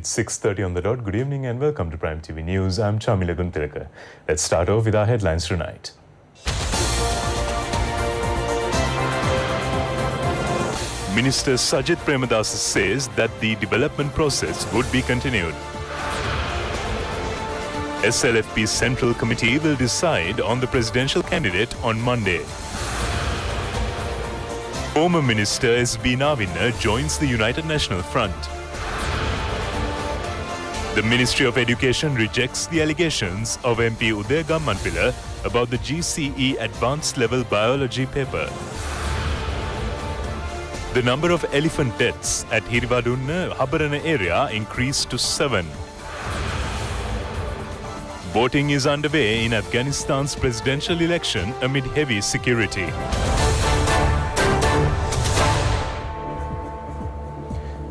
It's 6:30 on the dot. Good evening and welcome to Prime TV News. I'm Chamila Guntilaka. Let's start off with our headlines tonight. Minister Sajith Premadasa says that the development process would be continued. SLFP's Central Committee will decide on the presidential candidate on Monday. Former Minister S.B. Nawinna joins the United National Front. The Ministry of Education rejects the allegations of MP Udaya Gammanpila about the GCE Advanced Level Biology paper. The number of elephant deaths at Hiriwadunna Habarana area increased to 7. Voting is underway in Afghanistan's presidential election amid heavy security.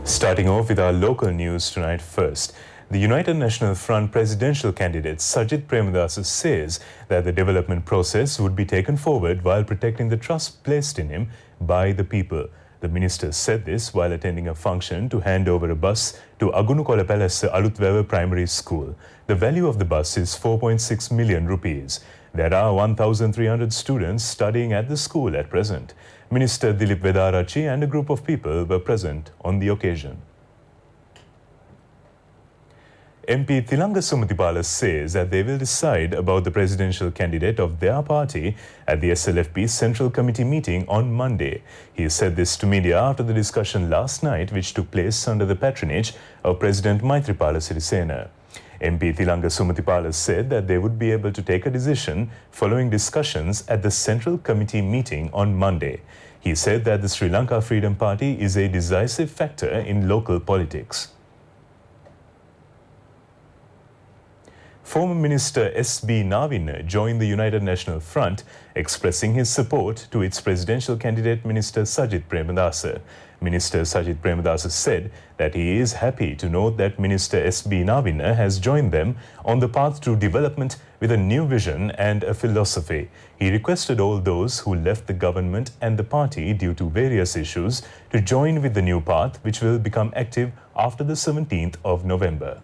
Starting off with our local news tonight first. The United National Front presidential candidate Sajith Premadasa says that the development process would be taken forward while protecting the trust placed in him by the people. The minister said this while attending a function to hand over a bus to Agunukola Palace Alutwewa Primary School. The value of the bus is 4.6 million rupees. There are 1,300 students studying at the school at present. Minister Dilip Vedarachi and a group of people were present on the occasion. MP Thilanga Sumatipala says that they will decide about the presidential candidate of their party at the SLFP Central Committee meeting on Monday. He said this to media after the discussion last night, which took place under the patronage of President Maithripala Sirisena. MP Thilanga Sumatipala said that they would be able to take a decision following discussions at the Central Committee meeting on Monday. He said that the Sri Lanka Freedom Party is a decisive factor in local politics. Former Minister S.B. Nawinna joined the United National Front, expressing his support to its presidential candidate Minister Sajith Premadasa. Minister Sajith Premadasa said that he is happy to note that Minister S.B. Nawinna has joined them on the path to development with a new vision and a philosophy. He requested all those who left the government and the party due to various issues to join with the new path, which will become active after the 17th of November.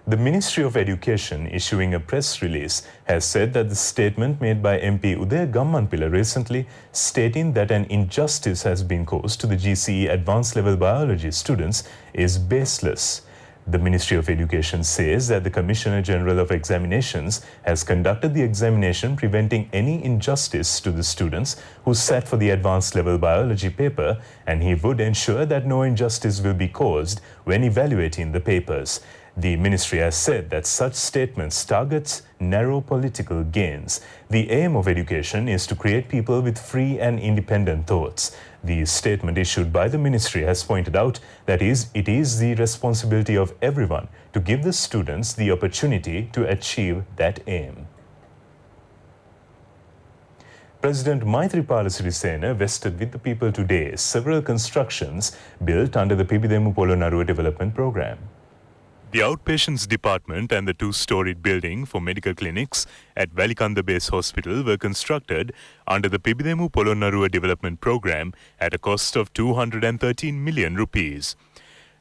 The Ministry of Education, issuing a press release, has said that the statement made by MP Udaya Gammanpila recently, stating that an injustice has been caused to the GCE Advanced Level Biology students, is baseless. The Ministry of Education says that the Commissioner General of Examinations has conducted the examination preventing any injustice to the students who sat for the Advanced Level Biology paper, and he would ensure that no injustice will be caused when evaluating the papers. The ministry has said that such statements targets narrow political gains. The aim of education is to create people with free and independent thoughts. The statement issued by the ministry has pointed out that it is the responsibility of everyone to give the students the opportunity to achieve that aim. President Maithripala Sirisena vested with the people today several constructions built under the Pibidemu Polonnaruwa development program. The outpatients department and the two-storied building for medical clinics at Valikanda Base Hospital were constructed under the Pibidemu Polonnaruwa development program at a cost of 213 million rupees.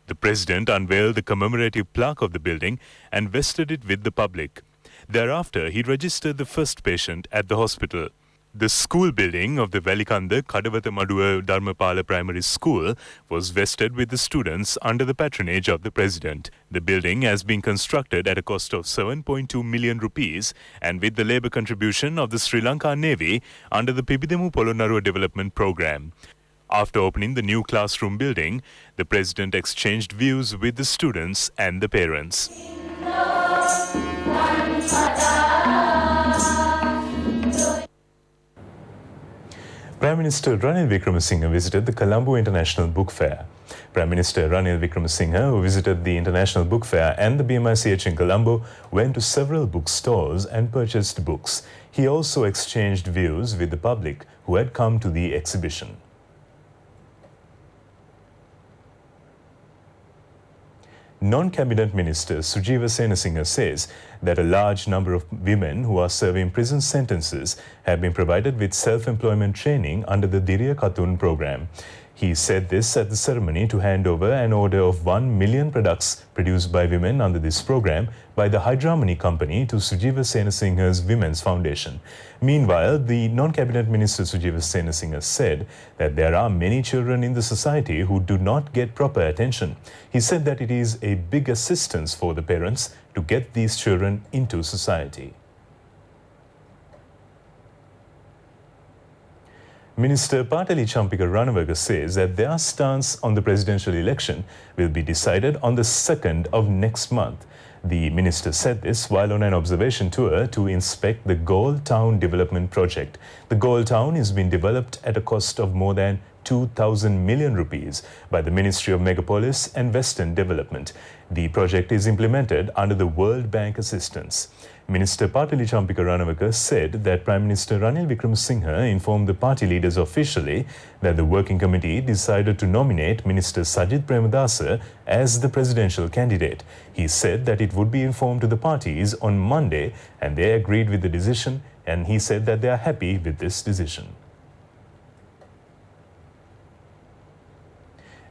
The president unveiled the commemorative plaque of the building and vested it with the public. Thereafter, he registered the first patient at the hospital. The school building of the Valikanda Kadawatha Maduwa Dharmapala Primary School was vested with the students under the patronage of the president. The building has been constructed at a cost of 7.2 million rupees and with the labour contribution of the Sri Lanka Navy under the Pibidemu Polonnaruwa development program. After opening the new classroom building, the president exchanged views with the students and the parents. Prime Minister Ranil Wickremesinghe visited the Colombo International Book Fair. Prime Minister Ranil Wickremesinghe, who visited the International Book Fair and the BMICH in Colombo, went to several bookstores and purchased books. He also exchanged views with the public who had come to the exhibition. Non-cabinet minister Sujeeva Senasinghe says that a large number of women who are serving prison sentences have been provided with self-employment training under the Diriya Katun program. He said this at the ceremony to hand over an order of 1 million products produced by women under this program by the Hydramani Company to Sujiva Senasinghe's Women's Foundation. Meanwhile, the non-cabinet minister Sujiva Senasinghe said that there are many children in the society who do not get proper attention. He said that it is a big assistance for the parents to get these children into society. Minister Patali Champika Ranawaka says that their stance on the presidential election will be decided on the 2nd of next month. The minister said this while on an observation tour to inspect the Galle Town development project. The Galle Town is being developed at a cost of more than 2,000 million rupees by the Ministry of Megapolis and Western Development. The project is implemented under the World Bank assistance. Minister Patali Champika Ranawaka said that Prime Minister Ranil Wickremesinghe informed the party leaders officially that the working committee decided to nominate Minister Sajith Premadasa as the presidential candidate. He said that it would be informed to the parties on Monday and they agreed with the decision, and he said that they are happy with this decision.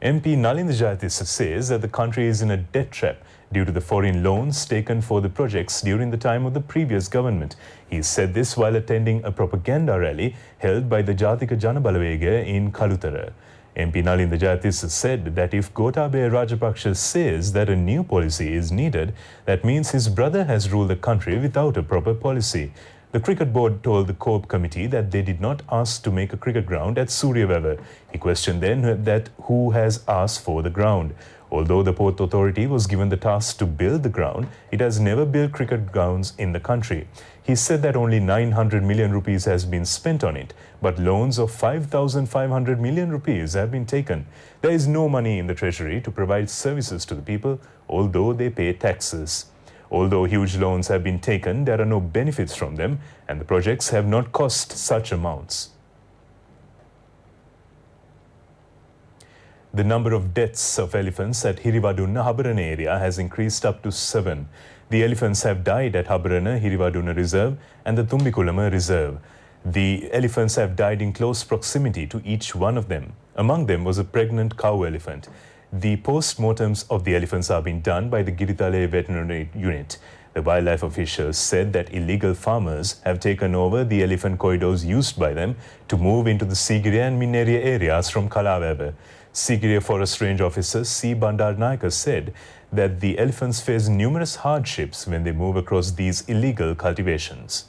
MP Nalinda Jayatissa says that the country is in a debt trap due to the foreign loans taken for the projects during the time of the previous government. He said this while attending a propaganda rally held by the Jathika Jana Balawega in Kalutara. MP Nalinda Jayatissa said that if Gotabaya Rajapaksa says that a new policy is needed, that means his brother has ruled the country without a proper policy. The cricket board told the CORP committee that they did not ask to make a cricket ground at Suryawava. He questioned then that who has asked for the ground. Although the Port Authority was given the task to build the ground, it has never built cricket grounds in the country. He said that only 900 million rupees has been spent on it, but loans of 5,500 million rupees have been taken. There is no money in the treasury to provide services to the people, although they pay taxes. Although huge loans have been taken, there are no benefits from them, and the projects have not cost such amounts. The number of deaths of elephants at Hiriwadunna Habarana area has increased up to 7. The elephants have died at Habarana Hiriwadunna Reserve and the Tumbikulama Reserve. The elephants have died in close proximity to each one of them. Among them was a pregnant cow elephant. The post-mortems of the elephants are being done by the Giritale Veterinary Unit. The wildlife officials said that illegal farmers have taken over the elephant corridors used by them to move into the Sigiriya and Mineriya areas from Kalawava. Sigiriya Forest Range Officer C. Bandarnayaka said that the elephants face numerous hardships when they move across these illegal cultivations.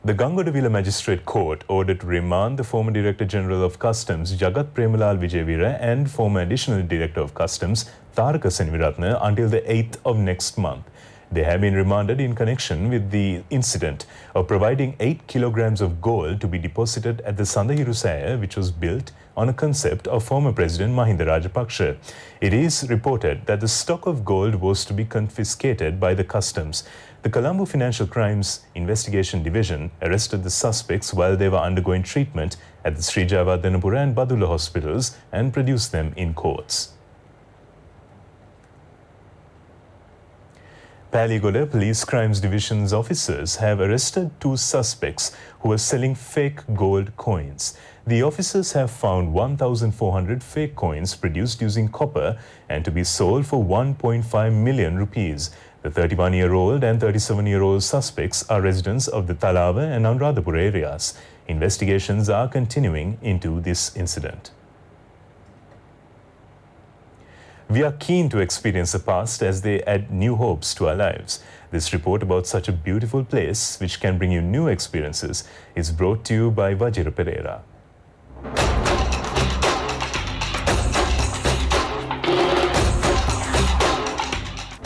The Gangodawila Magistrate Court ordered to remand the former Director General of Customs Jagat Premalal Vijayveera and former Additional Director of Customs Tharaka Senviratne until the 8th of next month. They have been remanded in connection with the incident of providing 8 kilograms of gold to be deposited at the Sandahirusaya, which was built on a concept of former President Mahinda Rajapaksa. It is reported that the stock of gold was to be confiscated by the customs. The Colombo Financial Crimes Investigation Division arrested the suspects while they were undergoing treatment at the Sri Jayawardhanapura and Badula hospitals and produced them in courts. Paligoda Police Crimes Division's officers have arrested 2 suspects who were selling fake gold coins. The officers have found 1,400 fake coins produced using copper and to be sold for 1.5 million rupees. The 31-year-old and 37-year-old suspects are residents of the Talava and Anuradhapura areas. Investigations are continuing into this incident. We are keen to experience the past as they add new hopes to our lives. This report about such a beautiful place which can bring you new experiences is brought to you by Vajira Pereira.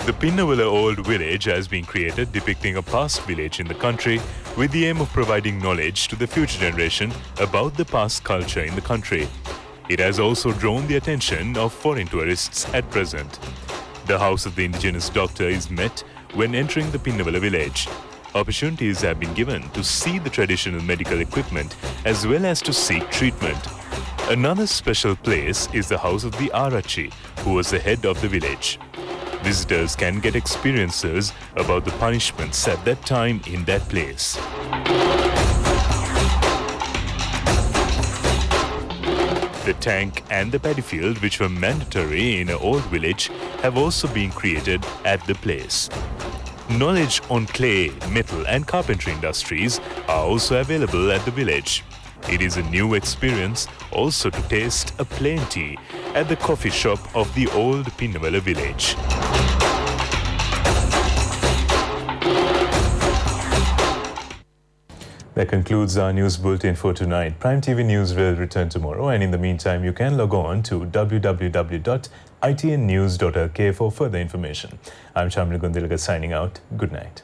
The Pinnavala Old Village has been created depicting a past village in the country with the aim of providing knowledge to the future generation about the past culture in the country. It has also drawn the attention of foreign tourists at present. The house of the indigenous doctor is met when entering the Pinnavala village. Opportunities have been given to see the traditional medical equipment as well as to seek treatment. Another special place is the house of the Arachi, who was the head of the village. Visitors can get experiences about the punishments at that time in that place. The tank and the paddy field, which were mandatory in an old village, have also been created at the place. Knowledge on clay, metal and carpentry industries are also available at the village. It is a new experience also to taste a plain tea at the coffee shop of the old Pinnawala village. That concludes our news bulletin for tonight. Prime TV News will return tomorrow, and in the meantime you can log on to www.itnnews.lk for further information. I'm Shamil Gundilaga signing out. Good night.